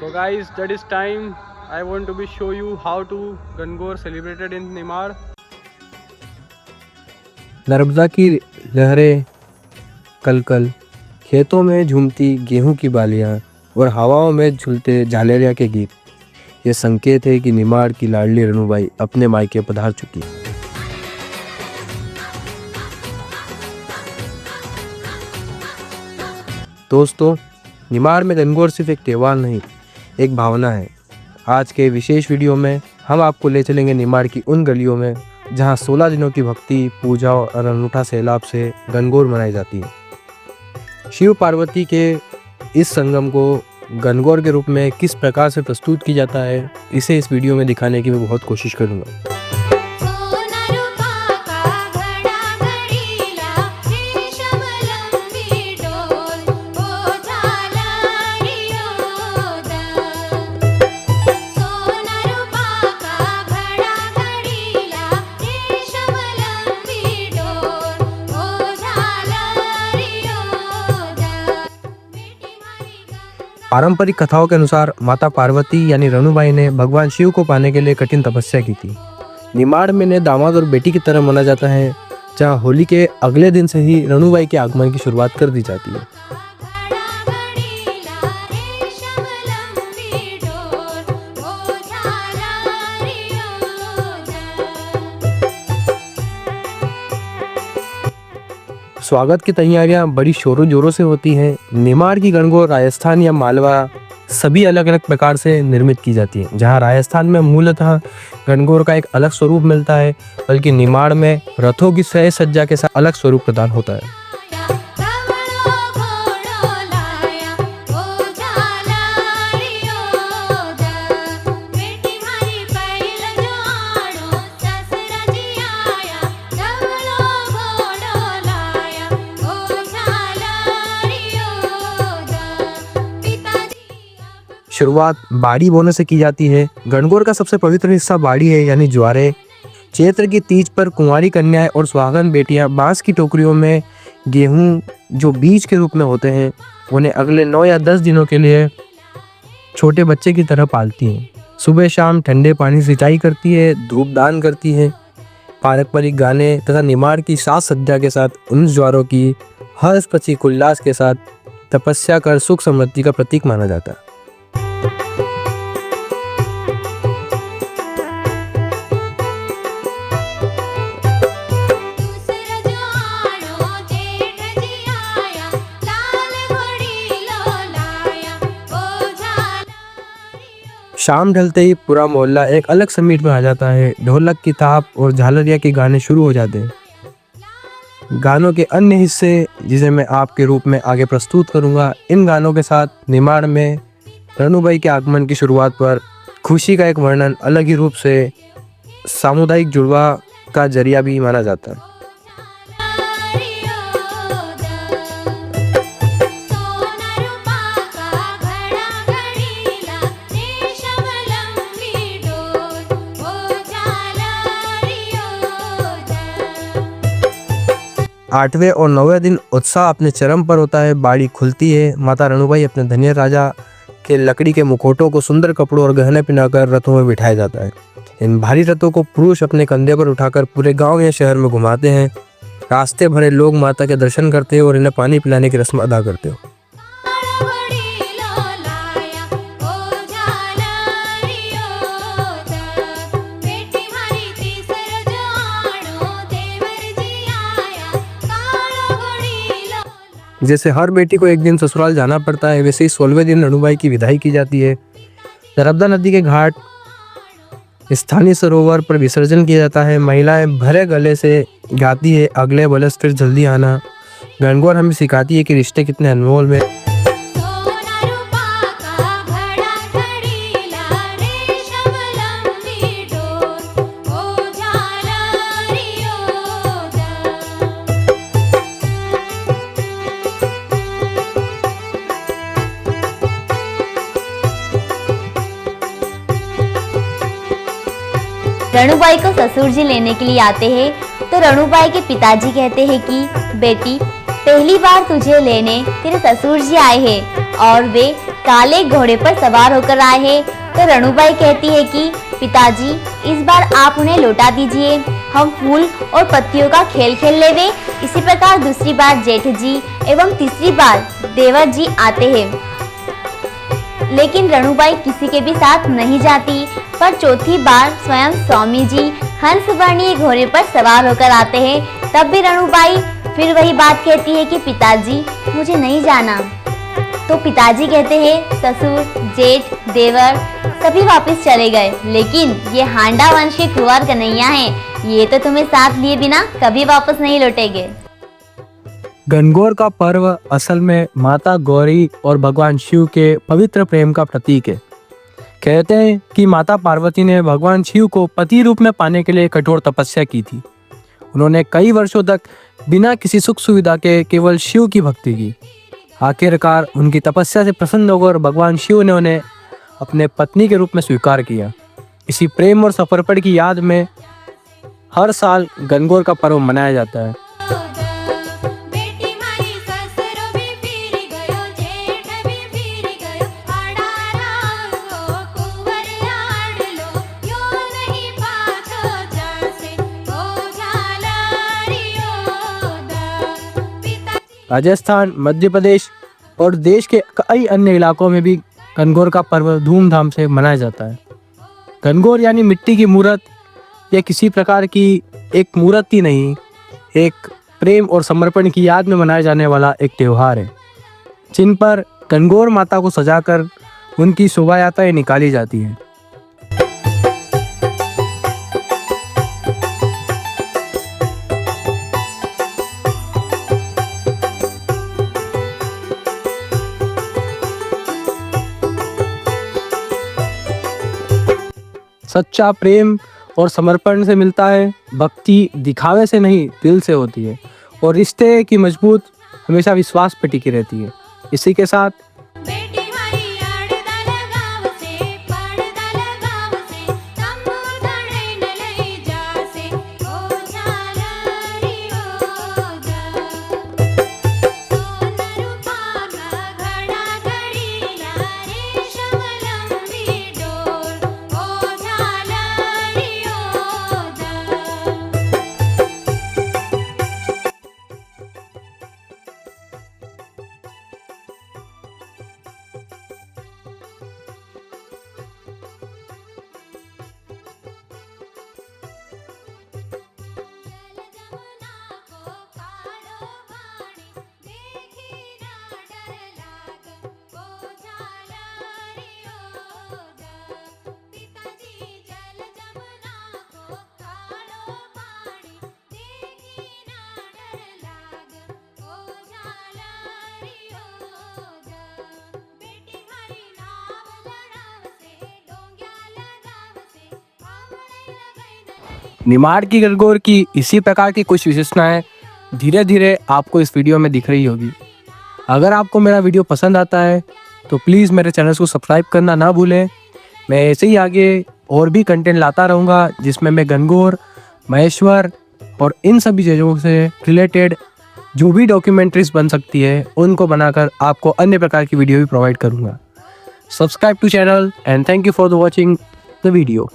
So guys, that is time. I want to be show you how to Gangor celebrated in Nimar. Narmada की लहरें कल कल, खेतों में झूमती गेहूं की बालियां और हवाओं में झूलते झालेरिया के गीत, ये संकेत है कि निमाड़ की लाडली रनुबाई अपने मायके पधार चुकी है। दोस्तों, निमाड़ में गणगौर सिर्फ एक त्यौहार नहीं, एक भावना है। आज के विशेष वीडियो में हम आपको ले चलेंगे निमाड़ की उन गलियों में जहां 16 दिनों की भक्ति, पूजा और अनूठा सैलाब से गणगौर मनाई जाती है। शिव पार्वती के इस संगम को गणगौर के रूप में किस प्रकार से प्रस्तुत किया जाता है, इसे इस वीडियो में दिखाने की मैं बहुत कोशिश करूँगा। पारंपरिक कथाओं के अनुसार माता पार्वती यानी रनुबाई ने भगवान शिव को पाने के लिए कठिन तपस्या की थी। निमाड़ में ने दामाद और बेटी की तरह माना जाता है, जहां होली के अगले दिन से ही रनुबाई के आगमन की शुरुआत कर दी जाती है। स्वागत की तैयारियां बड़ी शोरों जोरों से होती हैं। निमाड़ की गणगौर राजस्थान या मालवा सभी अलग अलग प्रकार से निर्मित की जाती है। जहां राजस्थान में मूलतः गणगौर का एक अलग स्वरूप मिलता है, बल्कि निमाड़ में रथों की सह सज्जा के साथ अलग स्वरूप प्रदान होता है। शुरुआत बाड़ी बोने से की जाती है। गणगौर का सबसे पवित्र हिस्सा बाड़ी है, यानी ज्वारे। चैत्र की तीज पर कुंवारी कन्याएं और सुहागन बेटियां बांस की टोकरियों में गेहूं जो बीज के रूप में होते हैं, उन्हें अगले 9 या 10 दिनों के लिए छोटे बच्चे की तरह पालती हैं। सुबह शाम ठंडे पानी सिंचाई करती है, धूप दान करती है। पारंपरिक गाने तथा निमाड़ की साज सज्जा के साथ उन ज्वारों की हर्ष प्रतीक उल्लास के साथ तपस्या कर सुख समृद्धि का प्रतीक माना जाता है। शाम ढलते ही पूरा मोहल्ला एक अलग समीट में आ जाता है। ढोलक की थाप और झालरिया के गाने शुरू हो जाते हैं। गानों के अन्य हिस्से जिसे मैं आपके रूप में आगे प्रस्तुत करूंगा, इन गानों के साथ निमाड़ में रनुबाई के आगमन की शुरुआत पर खुशी का एक वर्णन अलग ही रूप से सामुदायिक जुड़वा का जरिया भी माना जाता है। आठवें और 9वें दिन उत्साह अपने चरम पर होता है। बाड़ी खुलती है। माता रनुबाई अपने धन्य राजा के लकड़ी के मुखौटों को सुंदर कपड़ों और गहने पहनाकर रथों में बिठाया जाता है। इन भारी रथों को पुरुष अपने कंधे पर उठाकर पूरे गांव या शहर में घुमाते हैं। रास्ते भरे लोग माता के दर्शन करते हैं और इन्हें पानी पिलाने की रस्म अदा करते हैं। जैसे हर बेटी को एक दिन ससुराल जाना पड़ता है, वैसे ही 16वें दिन रनुबाई की विदाई की जाती है। नर्मदा नदी के घाट स्थानीय सरोवर पर विसर्जन किया जाता है। महिलाएं भरे गले से गाती है, अगले बरस फिर जल्दी आना। गणगौर हमें सिखाती है कि रिश्ते कितने अनमोल हैं। रनुबाई को ससुर जी लेने के लिए आते हैं तो रनुबाई के पिताजी कहते हैं कि बेटी, पहली बार तुझे लेने तेरे ससुर जी आए हैं और वे काले घोड़े पर सवार होकर आए हैं। तो रणुबाई कहती है कि पिताजी, इस बार आप उन्हें लौटा दीजिए, हम फूल और पत्तियों का खेल खेल लेवे। इसी प्रकार दूसरी बार जेठ जी एवं तीसरी बार देवर जी आते हैं, लेकिन रणुबाई किसी के भी साथ नहीं जाती। पर चौथी बार स्वयं स्वामी जी हंस वर्णीय घोड़े पर सवार होकर आते हैं। तब भी रणुबाई फिर वही बात कहती है कि पिताजी, मुझे नहीं जाना। तो पिताजी कहते हैं ससुर, जेठ, देवर सभी वापस चले गए, लेकिन ये हांडा वंश के कुंवर कन्हैया हैं, ये तो तुम्हें साथ लिए बिना कभी वापस नहीं लौटेंगे। गणगौर का पर्व असल में माता गौरी और भगवान शिव के पवित्र प्रेम का प्रतीक है। कहते हैं कि माता पार्वती ने भगवान शिव को पति रूप में पाने के लिए कठोर तपस्या की थी। उन्होंने कई वर्षों तक बिना किसी सुख सुविधा के केवल शिव की भक्ति की। आखिरकार उनकी तपस्या से प्रसन्न होकर भगवान शिव ने उन्हें अपने पत्नी के रूप में स्वीकार किया। इसी प्रेम और समर्पण की याद में हर साल गणगौर का पर्व मनाया जाता है। राजस्थान, मध्य प्रदेश और देश के कई अन्य इलाकों में भी गणगौर का पर्व धूमधाम से मनाया जाता है। गणगौर यानी मिट्टी की मूर्त, यह किसी प्रकार की एक मूर्त ही नहीं, एक प्रेम और समर्पण की याद में मनाया जाने वाला एक त्यौहार है, जिन पर गणगौर माता को सजाकर उनकी शोभा यात्राएं निकाली जाती हैं। सच्चा प्रेम और समर्पण से मिलता है। भक्ति दिखावे से नहीं, दिल से होती है, और रिश्ते की मजबूत हमेशा विश्वास पे टिकी रहती है। इसी के साथ निमाड़ की गणगौर की इसी प्रकार की कुछ विशेषताएं धीरे धीरे आपको इस वीडियो में दिख रही होगी। अगर आपको मेरा वीडियो पसंद आता है तो प्लीज़ मेरे चैनल को सब्सक्राइब करना ना भूलें। मैं ऐसे ही आगे और भी कंटेंट लाता रहूँगा, जिसमें मैं गणगौर, महेश्वर और इन सभी चीज़ों से रिलेटेड जो भी डॉक्यूमेंट्रीज बन सकती है उनको बनाकर आपको अन्य प्रकार की वीडियो भी प्रोवाइड करूँगा। Subscribe to channel and thank you for the watching the video.